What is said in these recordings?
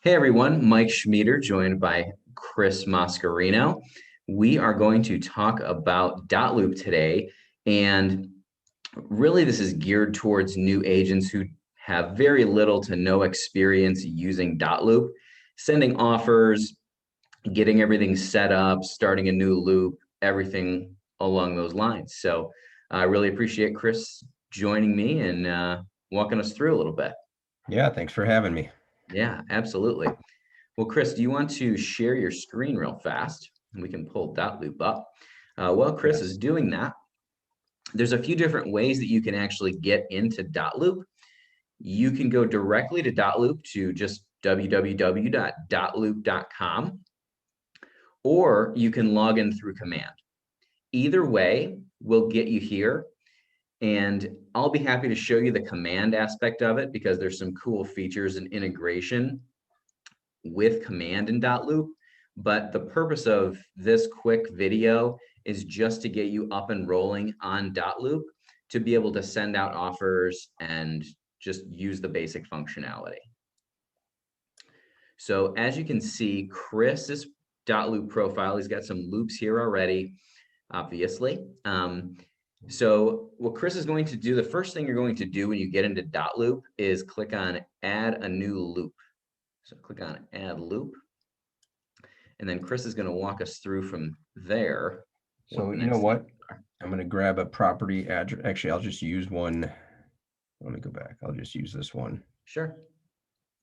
Hey everyone, Mike Schmieder joined by Chris Mascarino. We are going to talk about Dotloop today, and really this is geared towards new agents who have very little to no experience using Dotloop, sending offers, getting everything set up, starting a new loop, everything along those lines. So I really appreciate Chris joining me and walking us through a little bit. Yeah, thanks for having me. Yeah, absolutely. Well, Chris, do you want to share your screen real fast? And we can pull Dotloop up. While Chris is Yes. doing that, there's a few different ways that you can actually get into Dotloop. You can go directly to Dotloop to just www.dotloop.com, or you can log in through command. Either way will get you here. And I'll be happy to show you the command aspect of it because there's some cool features and integration with command in Dotloop. But the purpose of this quick video is just to get you up and rolling on Dotloop to be able to send out offers and just use the basic functionality. So as you can see, Chris's Dotloop profile, he's got some loops here already, obviously. So what Chris is going to do, the first thing you're going to do when you get into Dotloop is click on add a new loop. So click on add loop. And then Chris is going to walk us through from there. So you know what? I'm going to grab a property address. Actually, I'll just use one. Let me go back. I'll just use this one. Sure.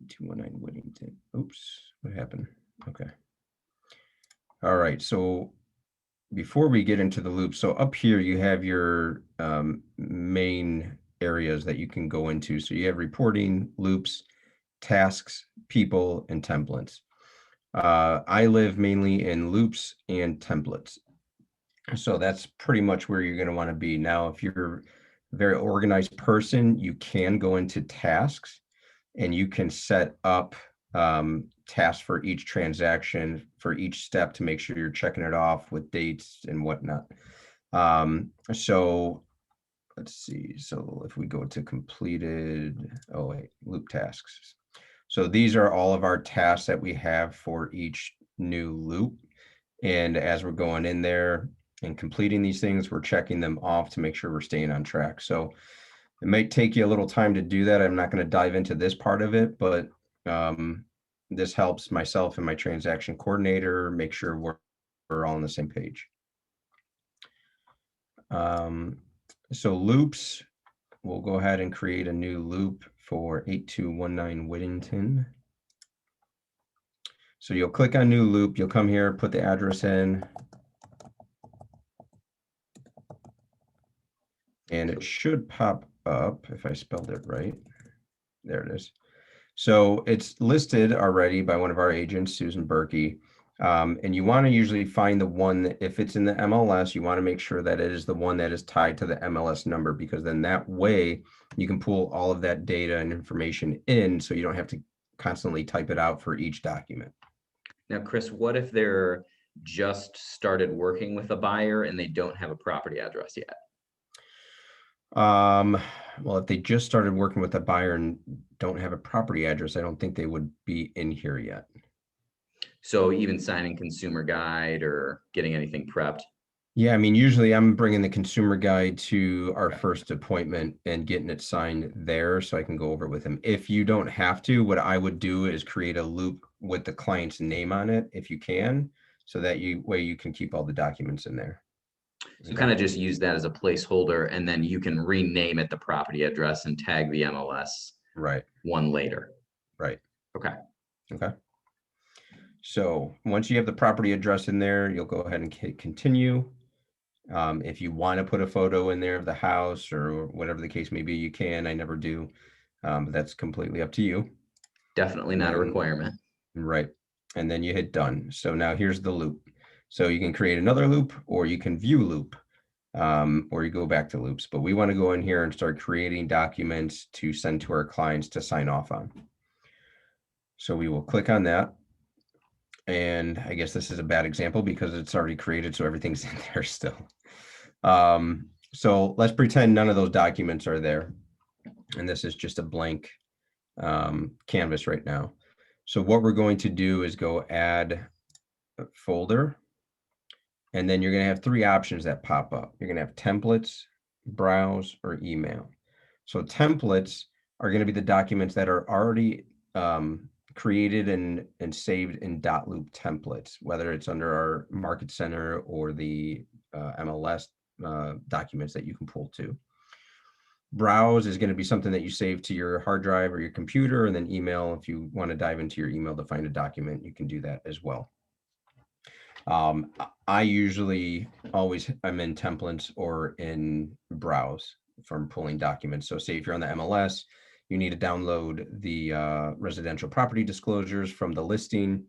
219 Whittington. Oops, what happened? Okay. All right. So before we get into the loop, so up here you have your main areas that you can go into. So you have reporting, loops, tasks, people, and templates. I live mainly in loops and templates. So that's pretty much where you're going to want to be. Now, if you're a very organized person, you can go into tasks and you can set up tasks for each transaction, for each step to make sure you're checking it off with dates and whatnot. So let's see. So if we go to completed, oh wait, loop tasks. So these are all of our tasks that we have for each new loop. And as we're going in there and completing these things, we're checking them off to make sure we're staying on track. So it might take you a little time to do that. I'm not going to dive into this part of it, but this helps myself and my transaction coordinator make sure we're all on the same page. So loops, we'll go ahead and create a new loop for 8219 Whittington. So you'll click on new loop, you'll come here, put the address in, and it should pop up if I spelled it right. There it is. So it's listed already by one of our agents, Susan Berkey. And you want to usually find the one that if it's in the MLS, you want to make sure that it is the one that is tied to the MLS number, because then that way you can pull all of that data and information in so you don't have to constantly type it out for each document. Now, Chris, what if they're just started working with a buyer and they don't have a property address yet? Well, if they just started working with a buyer and don't have a property address, I don't think they would be in here yet. So even signing consumer guide or getting anything prepped? Yeah, I mean, usually I'm bringing the consumer guide to our first appointment and getting it signed there so I can go over it with him. If you don't have to, what I would do is create a loop with the client's name on it if you can, so that way you can keep all the documents in there. So kind of just use that as a placeholder, and then you can rename it the property address and tag the MLS Right. one later. Right. Okay. Okay. So once you have the property address in there, you'll go ahead and hit continue. If you want to put a photo in there of the house or whatever the case may be, you can. I never do, but that's completely up to you. Definitely not a requirement. Right. And then you hit done. So now here's the loop. So you can create another loop or you can view loop, or you go back to loops. But we want to go in here and start creating documents to send to our clients to sign off on. So we will click on that. And I guess this is a bad example because it's already created, so everything's in there still. So let's pretend none of those documents are there. And this is just a blank canvas right now. So what we're going to do is go add a folder, and then you're going to have three options that pop up. You're going to have templates, browse, or email. So templates are going to be the documents that are already created and saved in Dotloop templates, whether it's under our Market Center or the MLS documents that you can pull to. Browse is going to be something that you save to your hard drive or your computer, and then email, if you want to dive into your email to find a document, you can do that as well. I usually I'm in templates or in browse from pulling documents. So say if you're on the MLS, you need to download the residential property disclosures from the listing.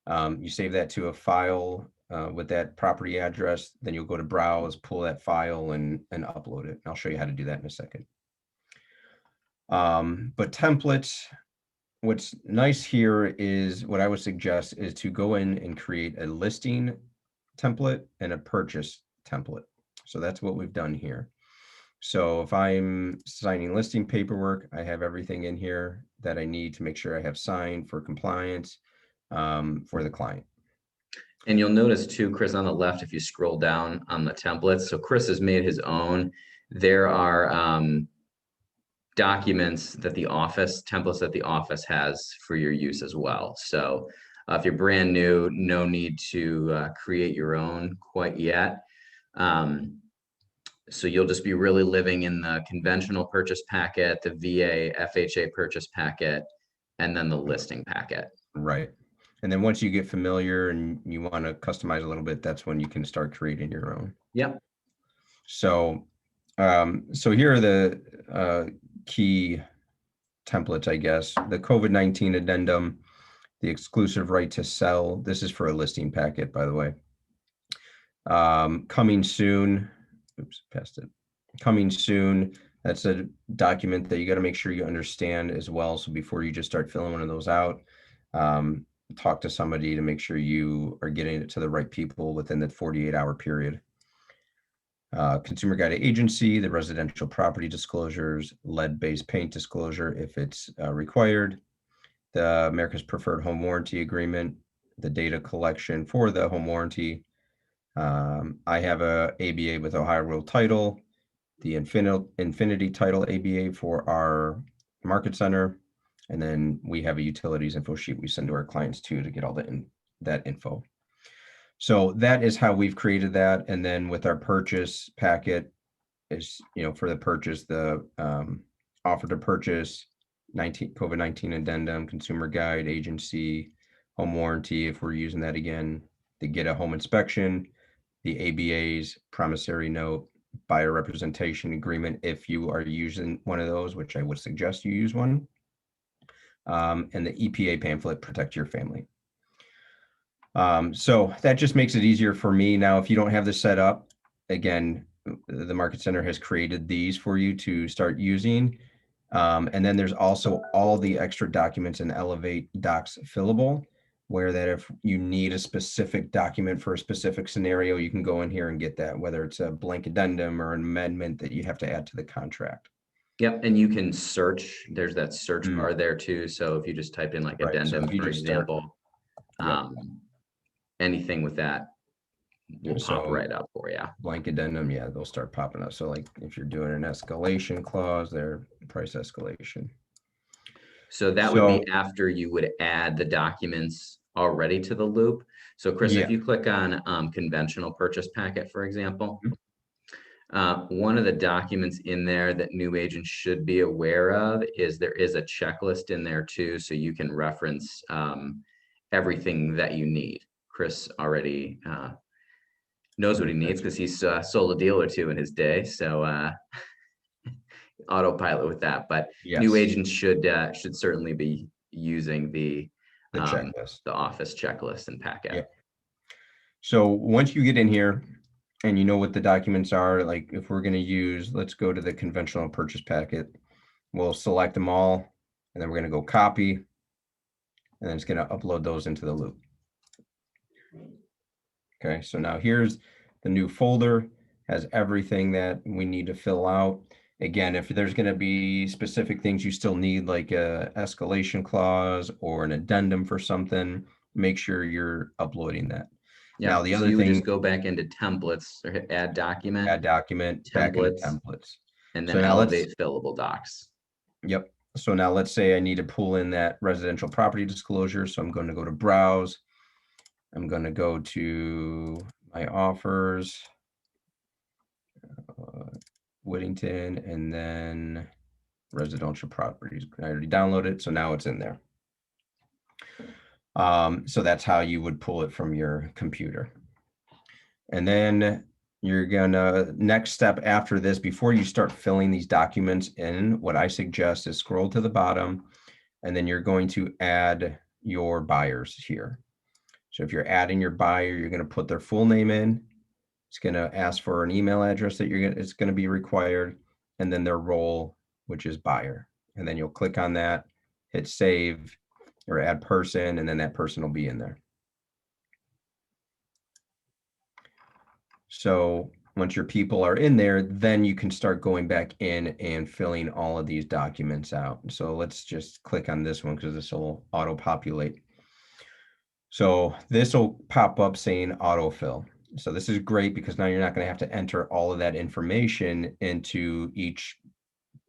You save that to a file with that property address, then you'll go to browse, pull that file and upload it. I'll show you how to do that in a second. But templates, what's nice here is what I would suggest is to go in and create a listing template and a purchase template. So that's what we've done here. So if I'm signing listing paperwork, I have everything in here that I need to make sure I have signed for compliance for the client. And you'll notice too, Chris, on the left, if you scroll down on the templates, so Chris has made his own. There are documents that templates that the office has for your use as well. So if you're brand new, no need to create your own quite yet. So you'll just be really living in the conventional purchase packet, the VA, FHA purchase packet, and then the listing packet. Right. And then once you get familiar and you want to customize a little bit, that's when you can start creating your own. Yep. So, so here are the key templates, I guess. The COVID-19 addendum, the exclusive right to sell. This is for a listing packet, by the way. Coming soon. Oops, passed it. Coming soon. That's a document that you got to make sure you understand as well. So before you just start filling one of those out, talk to somebody to make sure you are getting it to the right people within the 48-hour period. Consumer Guide Agency, the residential property disclosures, lead-based paint disclosure if it's required, the America's Preferred Home Warranty Agreement, the data collection for the home warranty. I have a ABA with Ohio World Title, the Infinity Title ABA for our Market Center, and then we have a utilities info sheet we send to our clients too to get all that info. So that is how we've created that. And then with our purchase packet is, for the purchase, the offer to purchase, COVID-19 addendum, consumer guide, agency, home warranty, if we're using that again, to get a home inspection, the ABAs, promissory note, buyer representation agreement, if you are using one of those, which I would suggest you use one, and the EPA pamphlet, Protect Your Family. So that just makes it easier for me. Now, if you don't have this set up, again, the Market Center has created these for you to start using. And then there's also all the extra documents in Elevate Docs Fillable, where that if you need a specific document for a specific scenario, you can go in here and get that, whether it's a blank addendum or an amendment that you have to add to the contract. Yep, and you can search. There's that search bar there too. So if you just type in like addendum, for example, anything with that will pop right up for you. Blank addendum, yeah, they'll start popping up. So like if you're doing an escalation clause, their price escalation. So that would be after you would add the documents already to the loop. So Chris, if you click on conventional purchase packet, for example, one of the documents in there that new agents should be aware of is there is a checklist in there too, so you can reference everything that you need. Chris already knows what he needs because he's sold a deal or two in his day, so autopilot with that. But new agents should certainly be using the checklist, the office checklist and packet. Yeah. So once you get in here and you know what the documents are, like if we're going to use, let's go to the conventional purchase packet. We'll select them all, and then we're going to go copy, and then it's going to upload those into the loop. Okay, so now here's the new folder, has everything that we need to fill out. Again, if there's going to be specific things you still need, like a escalation clause or an addendum for something, make sure you're uploading that. Now, Yeah. the So other you would just thing, go back into templates or hit add document, add document back into templates, templates. and So then now let's, elevate fillable docs. yep. So now let's say I need to pull in that residential property disclosure. So I'm going to go to browse. I'm going to go to my offers, Whittington, and then residential properties. I already downloaded it, so now it's in there. So that's how you would pull it from your computer. And then you're gonna, next step after this, before you start filling these documents in, what I suggest is scroll to the bottom, and then you're going to add your buyers here. So if you're adding your buyer, you're gonna put their full name in. It's gonna ask for an email address that it's gonna be required, and then their role, which is buyer. And then you'll click on that, hit save or add person, and then that person will be in there. So once your people are in there, then you can start going back in and filling all of these documents out. So let's just click on this one because this will auto populate. So this will pop up saying autofill. So this is great because now you're not going to have to enter all of that information into each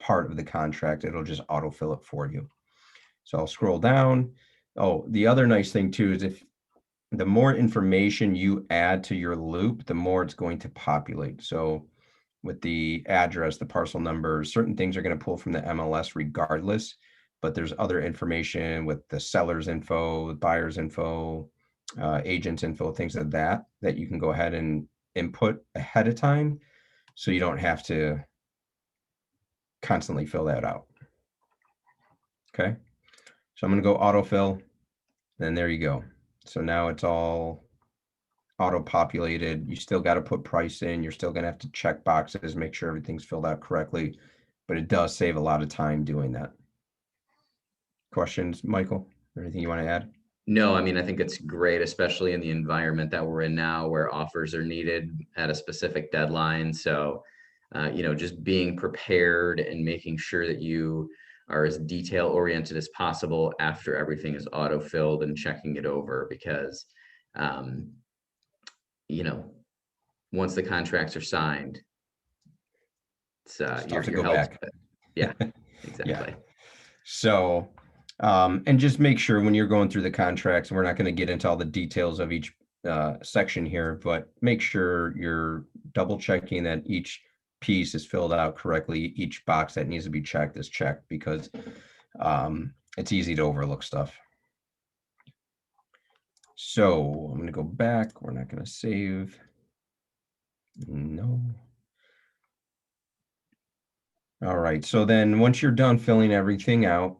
part of the contract. It'll just autofill it for you. So I'll scroll down. Oh, the other nice thing too is if the more information you add to your loop, the more it's going to populate. So with the address, the parcel numbers, certain things are going to pull from the MLS regardless, but there's other information with the seller's info, buyer's info, agent's info, things like that, that you can go ahead and input ahead of time. So you don't have to constantly fill that out. Okay. So I'm going to go autofill. Then there you go. So now it's all auto populated. You still got to put price in. You're still going to have to check boxes, make sure everything's filled out correctly, but it does save a lot of time doing that. Questions, Michael? Or anything you want to add? No, I mean, I think it's great, especially in the environment that we're in now where offers are needed at a specific deadline. So, just being prepared and making sure that you are as detail oriented as possible after everything is auto-filled and checking it over because, um, you know, once the contracts are signed, it's It's tough to you're go held to back. it. Yeah, Yeah. exactly. So, and just make sure when you're going through the contracts, we're not going to get into all the details of each section here, but make sure you're double checking that each piece is filled out correctly. Each box that needs to be checked is checked because it's easy to overlook stuff. So I'm going to go back. We're not going to save. No. All right. So then once you're done filling everything out,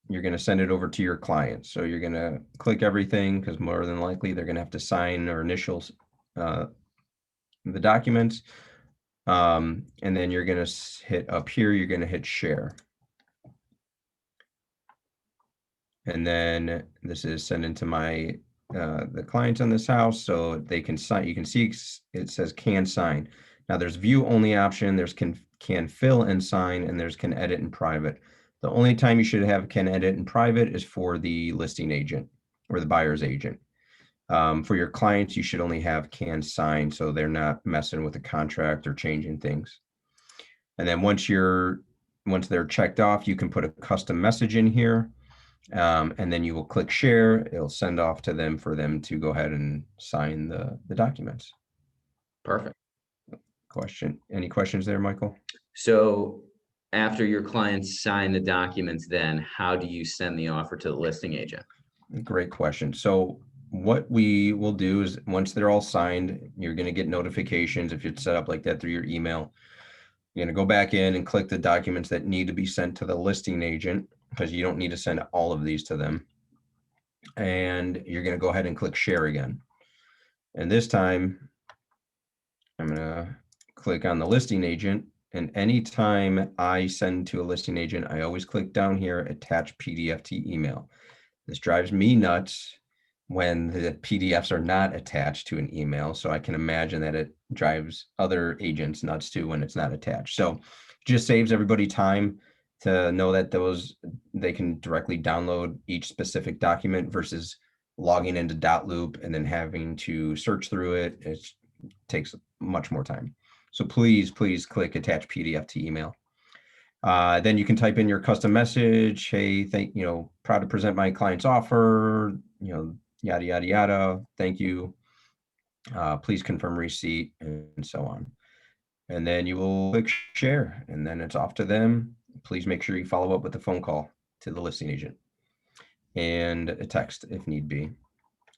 you're going to send it over to your client. So you're going to click everything because more than likely they're going to have to sign or initials the documents. And then you're going to hit up here, you're going to hit share. And then this is sent into my the clients on this house so they can sign. You can see it says can sign. Now there's view only option, there's can fill and sign, and there's can edit in private. The only time you should have can edit in private is for the listing agent or the buyer's agent. For your clients, you should only have can sign so they're not messing with the contract or changing things. And then once they're checked off, you can put a custom message in here. And then you will click share. It'll send off to them for them to go ahead and sign the documents. Perfect. Any questions there, Michael? So after your clients sign the documents, then how do you send the offer to the listing agent? Great question. So what we will do is once they're all signed, you're going to get notifications if it's set up like that through your email. You're going to go back in and click the documents that need to be sent to the listing agent because you don't need to send all of these to them. And you're going to go ahead and click share again. And this time I'm going to click on the listing agent. And anytime I send to a listing agent, I always click down here, attach PDF to email. This drives me nuts when the PDFs are not attached to an email. So I can imagine that it drives other agents nuts too when it's not attached. So Just saves everybody time to know that they can directly download each specific document versus logging into Dotloop and then having to search through it. It takes much more time. So please click attach PDF to email. Then you can type in your custom message. Hey, proud to present my client's offer, yada, yada, yada. Thank you. Please confirm receipt and so on. And then you will click share and then it's off to them. Please make sure you follow up with a phone call to the listing agent and a text if need be.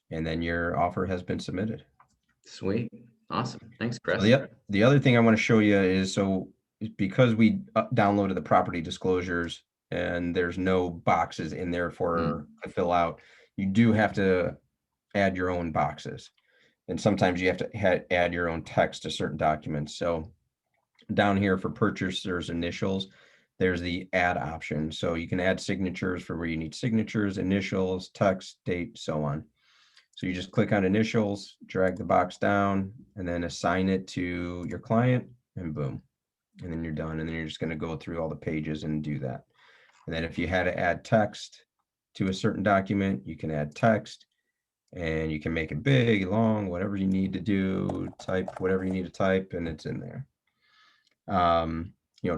And then your offer has been submitted. Sweet. Awesome. Thanks, Chris. So the other thing I want to show you is, because we downloaded the property disclosures and there's no boxes in there to fill out, you do have to add your own boxes. And sometimes you have to add your own text to certain documents. So down here for purchasers initials, there's the add option. So you can add signatures for where you need signatures, initials, text, date, so on. So you just click on initials, drag the box down, and then assign it to your client, and boom. And then you're done. And then you're just going to go through all the pages and do that. And then if you had to add text to a certain document, you can add text and you can make it big, long, whatever you need to do, type whatever you need to type, and it's in there.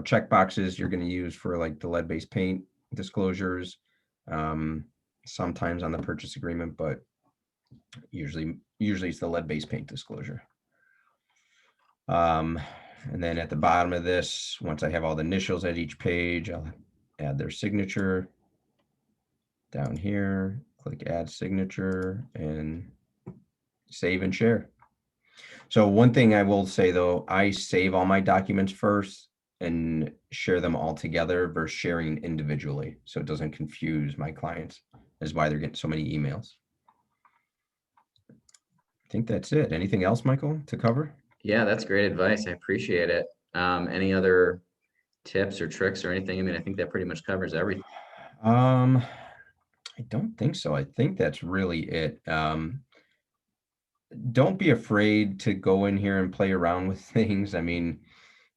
Check boxes you're going to use for like the lead-based paint disclosures, sometimes on the purchase agreement, but usually it's the lead-based paint disclosure. And then at the bottom of this, once I have all the initials at each page, I'll add their signature down here, click add signature and save and share. So one thing I will say though, I save all my documents first and share them all together versus sharing individually. So it doesn't confuse my clients. That's why they're getting so many emails. I think that's it. Anything else, Michael, to cover? Yeah, that's great advice. I appreciate it. Any other tips or tricks or anything? I mean, I think that pretty much covers everything. I don't think so. I think that's really it. Don't be afraid to go in here and play around with things. I mean,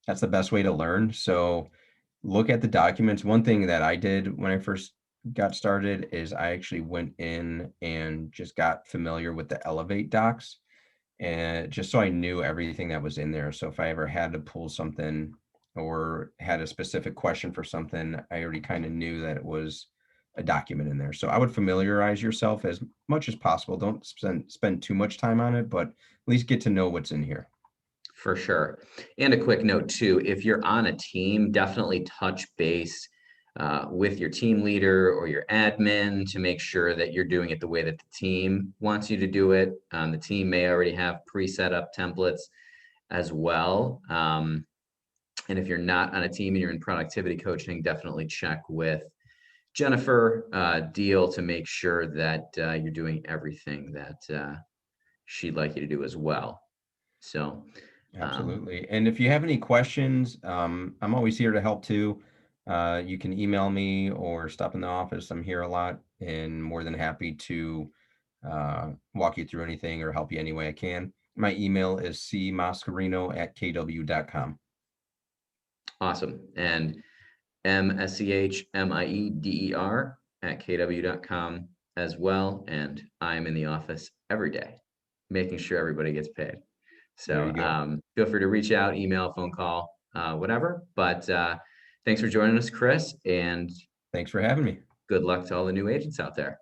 that's the best way to learn. So look at the documents. One thing that I did when I first got started is I actually went in and just got familiar with the Elevate docs, and just so I knew everything that was in there. So if I ever had to pull something or had a specific question for something, I already kind of knew that it was a document in there. So I would familiarize yourself as much as possible. Don't spend too much time on it, but at least get to know what's in here. For sure. And a quick note too, if you're on a team, definitely touch base with your team leader or your admin to make sure that you're doing it the way that the team wants you to do it. The team may already have pre-set up templates as well. And if you're not on a team and you're in productivity coaching, definitely check with Jennifer Deal to make sure that you're doing everything that she'd like you to do as well. So absolutely. And if you have any questions, I'm always here to help too. You can email me or stop in the office. I'm here a lot and more than happy to walk you through anything or help you any way I can. My email is cmascarino@kw.com. Awesome. And MSCHMIEDER@kw.com as well. And I'm in the office every day, making sure everybody gets paid. So feel free to reach out, email, phone call, whatever. But thanks for joining us, Chris. And thanks for having me. Good luck to all the new agents out there.